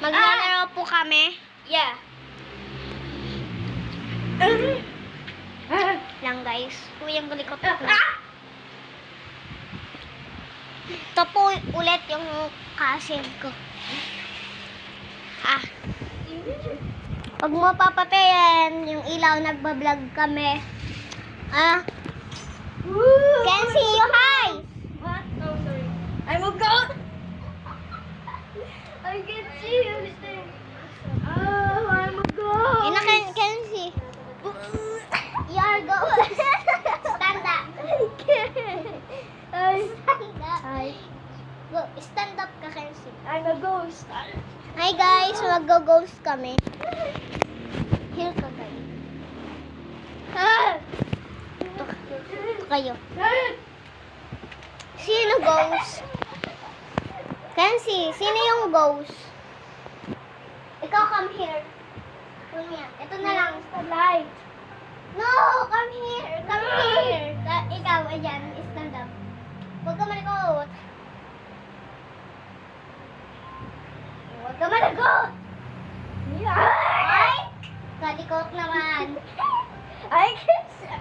Maglalaro po kami. Yeah. Lang guys. Uy, ang galikot na. Ito po ulit yung cousin ko. Pag mapapapayan, yung ilaw, nagbablog kami. Kenzie, you hi! What? Oh, sorry. I'm a goat. I can see you. Oh, I'm a goat. Ina, Kenzie. You are go. Stand up. Stand up. Go, stand up ka, Kenzie. I'm a ghost. Hi guys, mag-ghost kami. Here ka guys. Ito kayo. Sino ghost? Kenzie, sino yung ghost? Ikaw come here. Kunya, ito na lang. Light. No, come here. Come here. Ikaw, ayan, stand up. Huwag ka malikot. Huwag ka malikot. Ay! Kalikot naman. I can see.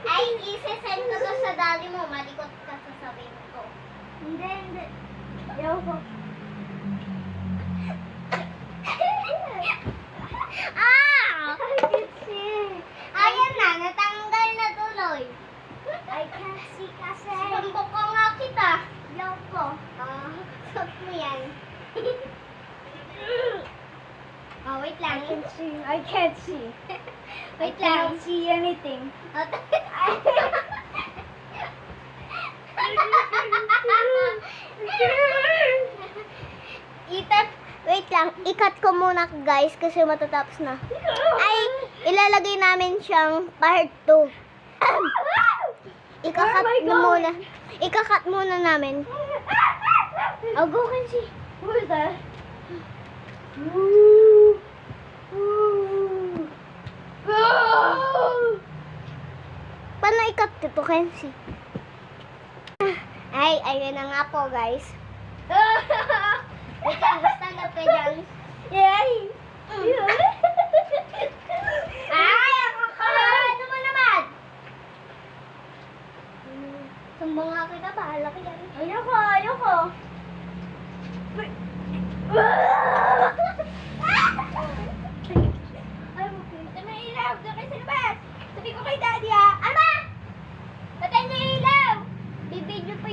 Ay, isesend ko to sa dali mo. Malikot ka sasabihin ko. Hindi. Ayaw ko. Ah! I can see. Ayan na, natanggal na tuloy. I can see kasi. Sumbok ko nga kita. Ayaw ko. Suot mo yan. Wait lang. I can't see. Wait I lang. cannot see anything. Wait lang, ikat ko muna guys kasi matatapos na. Ay, ilalagay namin siyang part 2. Ikakat Where am I mo going? muna. Ikakat muna namin. Oh, go Kenzie. Who is that? Ooh. Ooh. Oh! Paano ikat ito, Kenzie? Ay, ayun na nga po guys. Wait lang, stand up ka dyan. Yay! Ay, ang kakalado mo naman! Sumbong nga kita, bahala ka dyan. Ayoko. Ay, ito na ilaw. Doon kayo sa labas. Sabi ko kay Daddy, ha? Ama! Patay niyo yung ilaw! Bibidyo pa